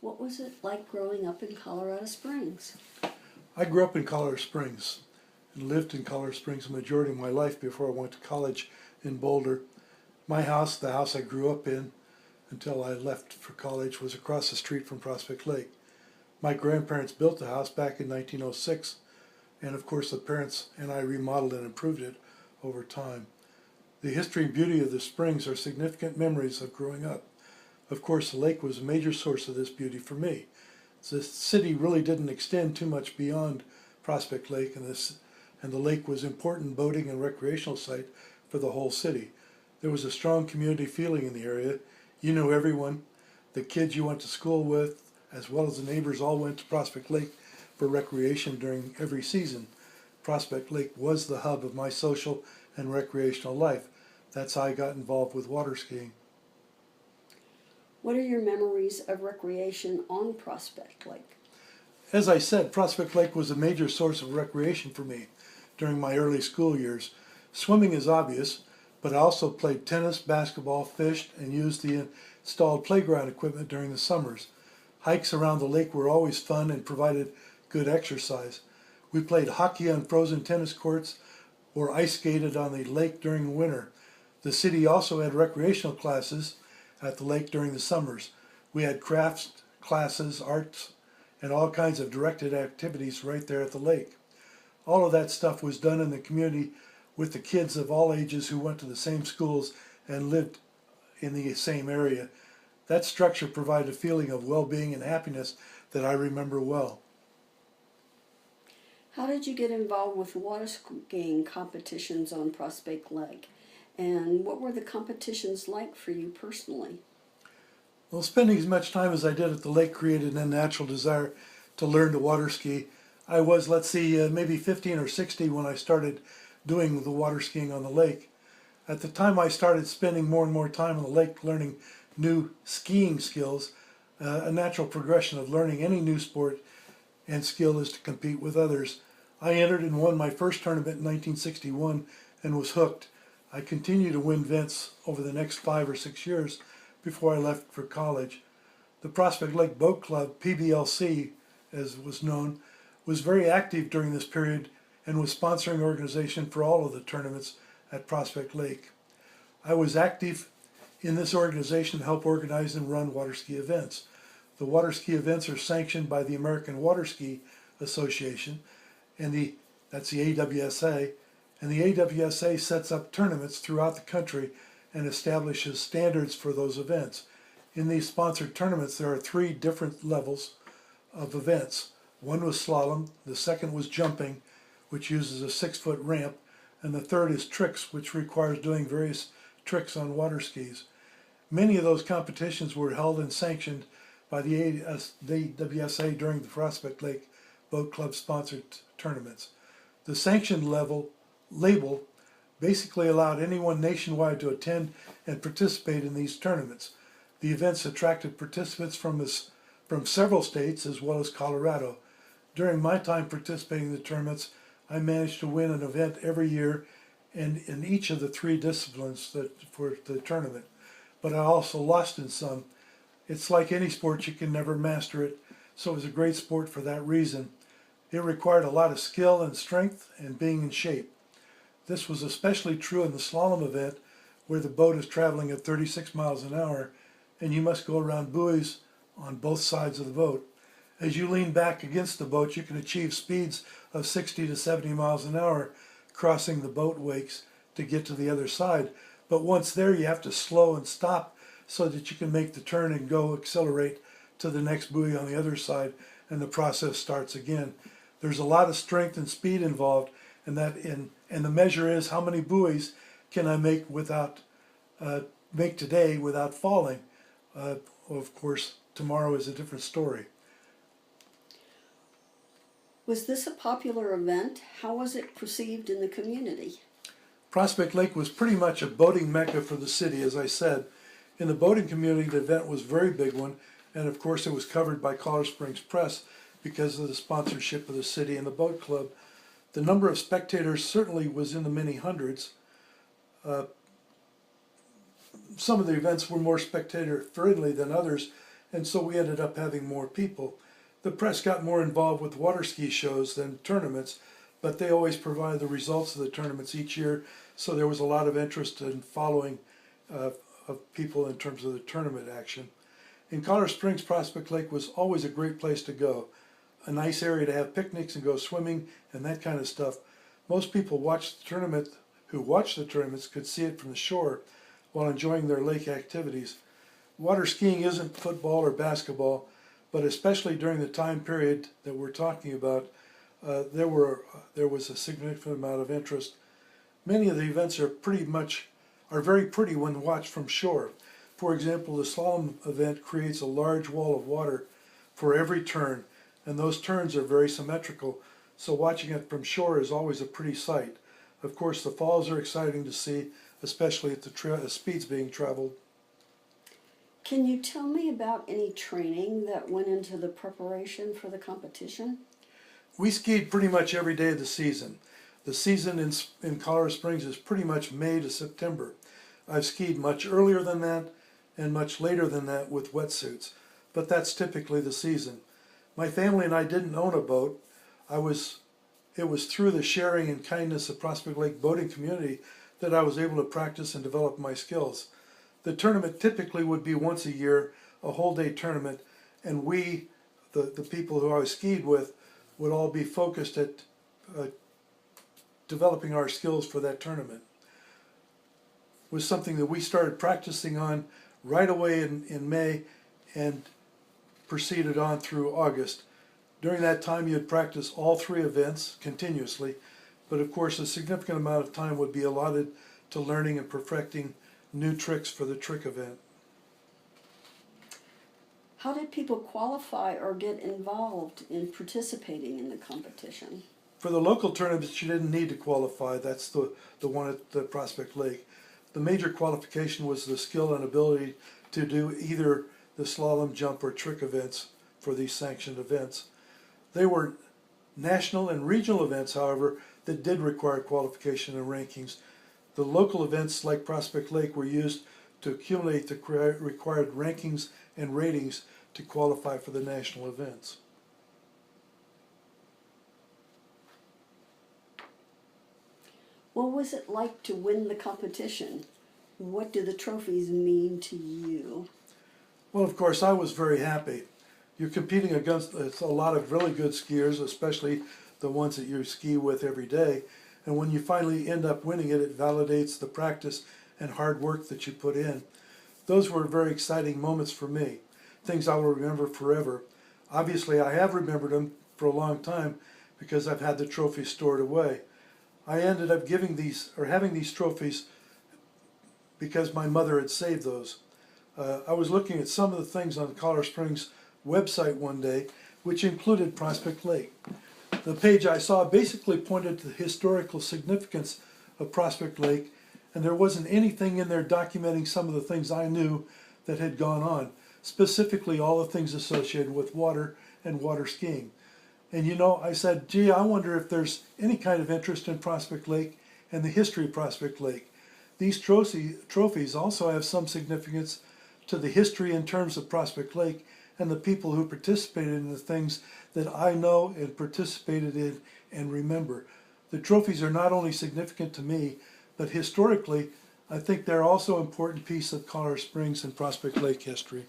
What was it like growing up in Colorado Springs? I grew up in Colorado Springs and lived in Colorado Springs the majority of my life before I went to college in Boulder. My house, the house I grew up in until I left for college, was across the street from Prospect Lake. My grandparents built the house back in 1906, and of course the parents and I remodeled and improved it over time. The history and beauty of the springs are significant memories of growing up. Of course, the lake was a major source of this beauty for me. The city really didn't extend too much beyond Prospect Lake, and the lake was an important boating and recreational site for the whole city. There was a strong community feeling in the area. You knew everyone. The kids you went to school with, as well as the neighbors, all went to Prospect Lake for recreation during every season. Prospect Lake was the hub of my social and recreational life. That's how I got involved with water skiing. What are your memories of recreation on Prospect Lake? As I said, Prospect Lake was a major source of recreation for me during my early school years. Swimming is obvious, but I also played tennis, basketball, fished, and used the installed playground equipment during the summers. Hikes around the lake were always fun and provided good exercise. We played hockey on frozen tennis courts or ice skated on the lake during the winter. The city also had recreational classes at the lake during the summers. We had crafts classes, arts, and all kinds of directed activities right there at the lake. All of that stuff was done in the community with the kids of all ages who went to the same schools and lived in the same area. That structure provided a feeling of well-being and happiness that I remember well. How did you get involved with water skiing competitions on Prospect Lake? And what were the competitions like for you personally? Well, spending as much time as I did at the lake created a natural desire to learn to water ski. I was, maybe 15 or 16 when I started doing the water skiing on the lake. At the time I started spending more and more time on the lake learning new skiing skills. A natural progression of learning any new sport and skill is to compete with others. I entered and won my first tournament in 1961 and was hooked. I continued to win events over the next 5 or 6 years before I left for college. The Prospect Lake Boat Club, PBLC as was known, was very active during this period and was sponsoring organization for all of the tournaments at Prospect Lake. I was active in this organization to help organize and run water ski events. The water ski events are sanctioned by the American Water Ski Association, and that's the AWSA, and the AWSA sets up tournaments throughout the country and establishes standards for those events. In these sponsored tournaments, there are 3 different levels of events. One was slalom, the second was jumping, which uses a 6-foot ramp, and the third is tricks, which requires doing various tricks on water skis. Many of those competitions were held and sanctioned by the AWSA during the Prospect Lake Boat Club sponsored tournaments. The sanctioned label basically allowed anyone nationwide to attend and participate in these tournaments. The events attracted participants from several states as well as Colorado. During my time participating in the tournaments, I managed to win an event every year and in each of the 3 disciplines for the tournament. But I also lost in some. It's like any sport, you can never master it, so it was a great sport for that reason. It required a lot of skill and strength and being in shape. This was especially true in the slalom event, where the boat is traveling at 36 miles an hour and you must go around buoys on both sides of the boat. As you lean back against the boat, you can achieve speeds of 60 to 70 miles an hour crossing the boat wakes to get to the other side. But once there, you have to slow and stop so that you can make the turn and go accelerate to the next buoy on the other side, and the process starts again. There's a lot of strength and speed involved, and the measure is how many buoys can I make today without falling. Of course, tomorrow is a different story. Was this a popular event? How was it perceived in the community? Prospect Lake was pretty much a boating mecca for the city, as I said. In the boating community, the event was a very big one, and of course it was covered by Colorado Springs Press because of the sponsorship of the city and the boat club. The number of spectators certainly was in the many hundreds. Some of the events were more spectator friendly than others, and so we ended up having more people. The press got more involved with water ski shows than tournaments, but they always provide the results of the tournaments each year, so there was a lot of interest in following of people in terms of the tournament action. In Colorado Springs, Prospect Lake was always a great place to go, a nice area to have picnics and go swimming and that kind of stuff. Most people who watched the tournaments could see it from the shore while enjoying their lake activities. Water skiing isn't football or basketball, but especially during the time period that we're talking about, there was a significant amount of interest. Many of the events are very pretty when watched from shore. For example, the slalom event creates a large wall of water for every turn, and those turns are very symmetrical, so watching it from shore is always a pretty sight. Of course, the falls are exciting to see, especially at the speeds being traveled. Can you tell me about any training that went into the preparation for the competition? We skied pretty much every day of the season. The season in Colorado Springs is pretty much May to September. I've skied much earlier than that and much later than that with wetsuits, but that's typically the season. My family and I didn't own a boat. It was through the sharing and kindness of Prospect Lake boating community that I was able to practice and develop my skills. The tournament typically would be once a year, a whole day tournament, and we, the people who I skied with, would all be focused at developing our skills for that tournament. It was something that we started practicing on right away in May and proceeded on through August. During that time you'd practice all three events continuously, but of course a significant amount of time would be allotted to learning and perfecting new tricks for the trick event. How did people qualify or get involved in participating in the competition? For the local tournaments you didn't need to qualify. That's the one at the Prospect Lake. The major qualification was the skill and ability to do either the slalom, jump, or trick events for these sanctioned events. They were national and regional events, however, that did require qualification and rankings. The local events like Prospect Lake were used to accumulate the required rankings and ratings to qualify for the national events. What was it like to win the competition? What do the trophies mean to you? Well, of course, I was very happy. You're competing against a lot of really good skiers, especially the ones that you ski with every day. And when you finally end up winning it, it validates the practice and hard work that you put in. Those were very exciting moments for me, things I will remember forever. Obviously, I have remembered them for a long time because I've had the trophies stored away. I ended up having these trophies because my mother had saved those. I was looking at some of the things on the Colorado Springs website one day, which included Prospect Lake. The page I saw basically pointed to the historical significance of Prospect Lake, and there wasn't anything in there documenting some of the things I knew that had gone on, specifically all the things associated with water and water skiing. And you know, I said, gee, I wonder if there's any kind of interest in Prospect Lake and the history of Prospect Lake. These trophies also have some significance to the history in terms of Prospect Lake and the people who participated in the things that I know and participated in and remember. The trophies are not only significant to me, but historically, I think they're also an important piece of Colorado Springs and Prospect Lake history.